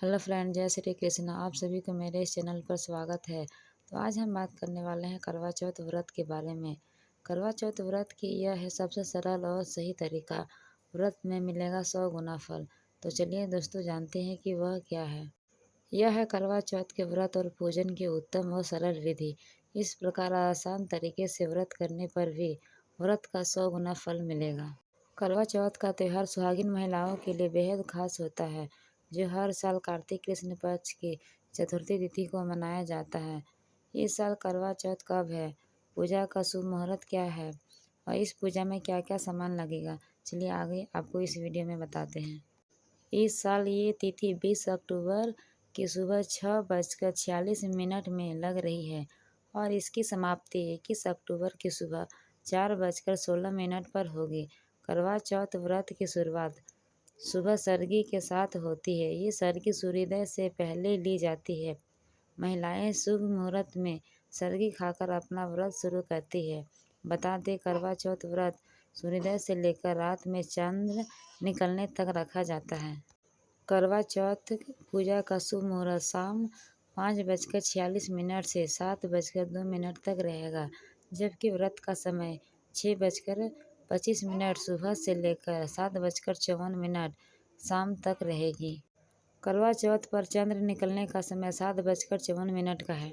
Hello friend, जय श्री कृष्ण। आप सभी को मेरे इस चैनल पर स्वागत है। तो आज हम बात करने वाले हैं करवा चौथ व्रत के बारे में। करवा चौथ व्रत की यह है सबसे सरल और सही तरीका। व्रत में मिलेगा 100 गुना फल। तो चलिए दोस्तों, जानते हैं कि वह क्या है। यह है करवा चौथ के व्रत और पूजन की उत्तम और सरल विधि। इस प्रकार आसान तरीके से व्रत करने पर भी व्रत का 100 गुना फल मिलेगा। करवा चौथ का त्यौहार सुहागिन महिलाओं के लिए बेहद खास होता है, जो हर साल कार्तिक कृष्ण पक्ष की चतुर्थी तिथि को मनाया जाता है। इस साल करवा चौथ कब है, पूजा का शुभ मुहूर्त क्या है और इस पूजा में क्या क्या सामान लगेगा, चलिए आगे आपको इस वीडियो में बताते हैं। इस साल ये तिथि 20 अक्टूबर की सुबह 6:46 में लग रही है और इसकी समाप्ति 21 अक्टूबर की सुबह 4:16 पर होगी। करवा चौथ व्रत की शुरुआत सुबह सरगी के साथ होती है। ये सरगी सूर्योदय से पहले ली जाती है। महिलाएं शुभ मुहूर्त में सरगी खाकर अपना व्रत शुरू करती है। बता दें, करवा चौथ व्रत सूर्योदय से लेकर रात में चांद निकलने तक रखा जाता है। करवा चौथ पूजा का शुभ मुहूर्त शाम 5:46 से 7:02 तक रहेगा, जबकि व्रत का समय 6:25 सुबह से लेकर 7:54 शाम तक रहेगी। करवा चौथ पर चंद्र निकलने का समय 7:54 का है।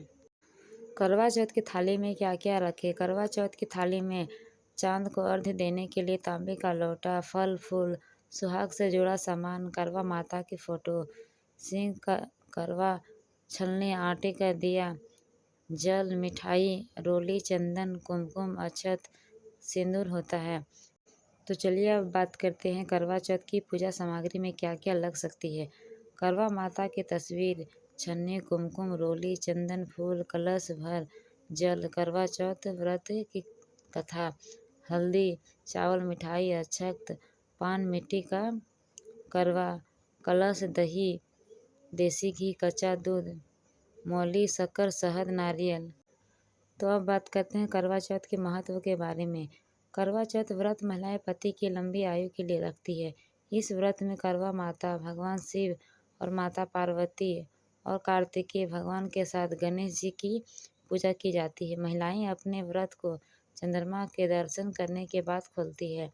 करवा चौथ की थाली में क्या क्या रखें। करवा चौथ की थाली में चांद को अर्घ्य देने के लिए तांबे का लोटा, फल फूल, सुहाग से जुड़ा सामान, करवा माता की फोटो, सिंह का करवा छलनी, आटे का दिया, जल, मिठाई, रोली, चंदन, कुमकुम, अक्षत, सिंदूर होता है। तो चलिए अब बात करते हैं करवा चौथ की पूजा सामग्री में क्या क्या लग सकती है। करवा माता की तस्वीर, छन्नी, कुमकुम, रोली, चंदन, फूल, कलश भर जल। करवा चौथ व्रत की कथा, हल्दी, चावल, मिठाई, अक्षत, पान, मिट्टी का करवा, कलश, दही, देसी घी, कच्चा दूध, मौली, शक्कर, शहद, नारियल। तो अब बात करते हैं करवा चौथ के महत्व के बारे में। करवा चौथ व्रत महिलाएं पति की लंबी आयु के लिए रखती है। इस व्रत में करवा माता, भगवान शिव और माता पार्वती और कार्तिकेय भगवान के साथ गणेश जी की पूजा की जाती है। महिलाएं अपने व्रत को चंद्रमा के दर्शन करने के बाद खोलती है।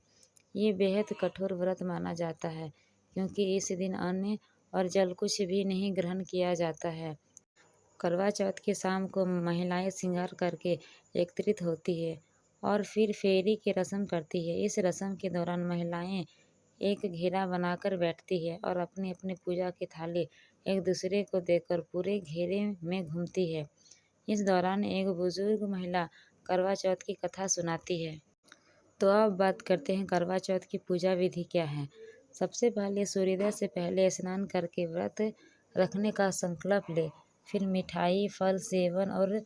ये बेहद कठोर व्रत माना जाता है, क्योंकि इस दिन अन्न और जल कुछ भी नहीं ग्रहण किया जाता है। करवा चौथ की शाम को महिलाएं श्रृंगार करके एकत्रित होती है और फिर फेरी की रस्म करती है। इस रस्म के दौरान महिलाएं एक घेरा बनाकर बैठती है और अपनी अपनी पूजा की थाली एक दूसरे को देकर पूरे घेरे में घूमती है। इस दौरान एक बुजुर्ग महिला करवा चौथ की कथा सुनाती है। तो अब बात करते हैं करवा चौथ की पूजा विधि क्या है। सबसे पहले सूर्योदय से पहले स्नान करके व्रत रखने का संकल्प ले। फिर मिठाई, फल सेवन और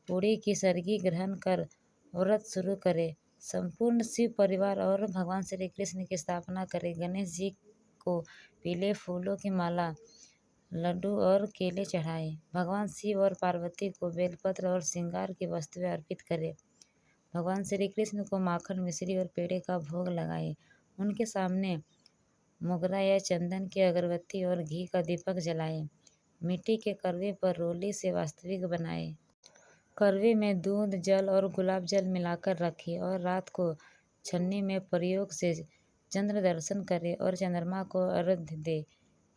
पूरी की सरगी ग्रहण कर व्रत शुरू करे। संपूर्ण शिव परिवार और भगवान श्री कृष्ण की स्थापना करे। गणेश जी को पीले फूलों की माला, लड्डू और केले चढ़ाए। भगवान शिव और पार्वती को बेलपत्र और श्रृंगार की वस्तुएं अर्पित करे। भगवान श्री कृष्ण को माखन, मिश्री और पेड़े का भोग लगाए। उनके सामने मोगरा या चंदन की अगरबत्ती और घी का दीपक जलाए। मिट्टी के करवे पर रोली से वास्तविक बनाए। करवे में दूध, जल और गुलाब जल मिलाकर रखें और रात को छन्नी में प्रयोग से चंद्र दर्शन करें और चंद्रमा को अर्घ्य दे।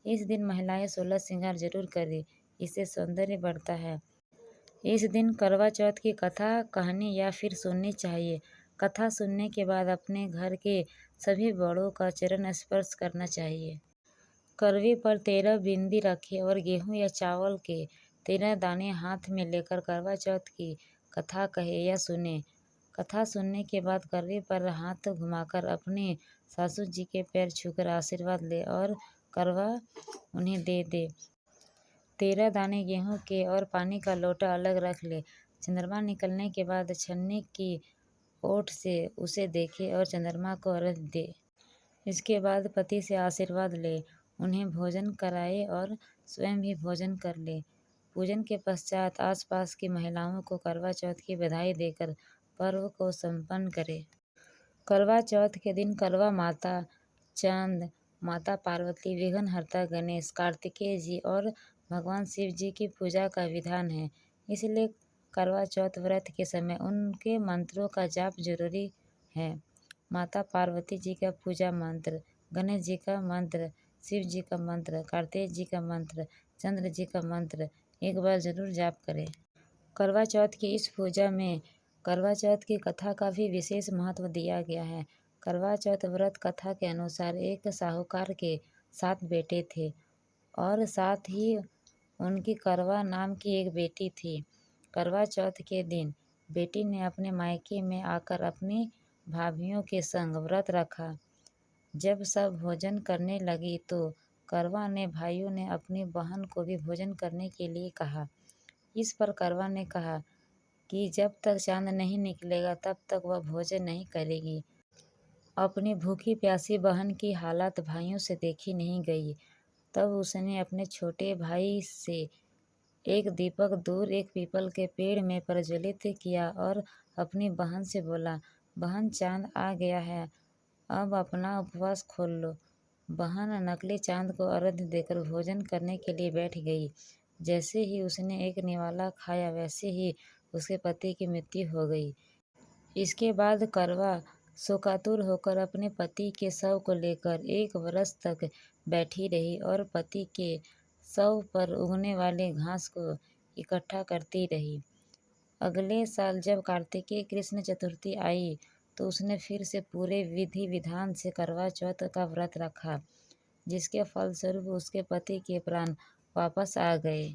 इस दिन महिलाएं 16 श्रृंगार जरूर करें, इससे सौंदर्य बढ़ता है। इस दिन करवा चौथ की कथा, कहानी या फिर सुननी चाहिए। कथा सुनने के बाद अपने घर के सभी बड़ों का चरण स्पर्श करना चाहिए। करवे पर 13 बिंदी रखें और गेहूं या चावल के 13 दाने हाथ में लेकर करवा चौथ की कथा कहे या सुने। कथा सुनने के बाद करवे पर हाथ घुमाकर अपने सासू जी के पैर छूकर आशीर्वाद ले और करवा उन्हें दे दे। 13 दाने गेहूं के और पानी का लोटा अलग रख ले। चंद्रमा निकलने के बाद छन्नी की ओट से उसे देखे और चंद्रमा को अर्घ्य दे। इसके बाद पति से आशीर्वाद ले, उन्हें भोजन कराए और स्वयं भी भोजन कर ले। पूजन के पश्चात आसपास की महिलाओं को करवा चौथ की बधाई देकर पर्व को संपन्न करे। करवा चौथ के दिन करवा माता, चांद, माता पार्वती, विघ्नहर्ता गणेश, कार्तिकेय जी और भगवान शिव जी की पूजा का विधान है। इसलिए करवा चौथ व्रत के समय उनके मंत्रों का जाप जरूरी है। माता पार्वती जी का पूजा मंत्र, गणेश जी का मंत्र, शिव जी का मंत्र, कार्तिक जी का मंत्र, चंद्र जी का मंत्र एक बार जरूर जाप करें। करवा चौथ की इस पूजा में करवा चौथ की कथा का भी विशेष महत्व दिया गया है। करवा चौथ व्रत कथा के अनुसार एक साहूकार के 7 बेटे थे और साथ ही उनकी करवा नाम की एक बेटी थी। करवा चौथ के दिन बेटी ने अपने मायके में आकर अपनी भाभियों के संग व्रत रखा। जब सब भोजन करने लगी तो करवा ने भाइयों ने अपनी बहन को भी भोजन करने के लिए कहा। इस पर करवा ने कहा कि जब तक चांद नहीं निकलेगा तब तक वह भोजन नहीं करेगी। अपनी भूखी प्यासी बहन की हालत भाइयों से देखी नहीं गई। तब उसने अपने छोटे भाई से एक दीपक दूर एक पीपल के पेड़ में प्रज्वलित किया और अपनी बहन से बोला, बहन चांद आ गया है, अब अपना उपवास खोल लो। बहन नकली चांद को अर्घ्य देकर भोजन करने के लिए बैठ गई। जैसे ही उसने एक निवाला खाया वैसे ही उसके पति की मृत्यु हो गई। इसके बाद करवा शोकातुर होकर अपने पति के शव को लेकर 1 वर्ष तक बैठी रही और पति के शव पर उगने वाले घास को इकट्ठा करती रही। अगले साल जब कार्तिकीय कृष्ण चतुर्थी आई तो उसने फिर से पूरे विधि विधान से करवा चौथ का व्रत रखा, जिसके फलस्वरूप उसके पति के प्राण वापस आ गए।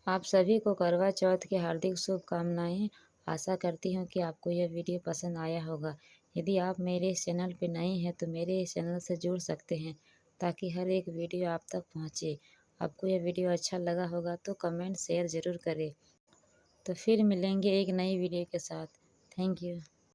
आप सभी को करवा चौथ की हार्दिक शुभकामनाएं। आशा करती हूँ कि आपको यह वीडियो पसंद आया होगा। यदि आप मेरे इस चैनल पर नए हैं तो मेरे इस चैनल से जुड़ सकते हैं ताकि हर एक वीडियो आप तक पहुँचे। आपको यह वीडियो अच्छा लगा होगा तो कमेंट शेयर ज़रूर करें। तो फिर मिलेंगे एक नई वीडियो के साथ। Thank you.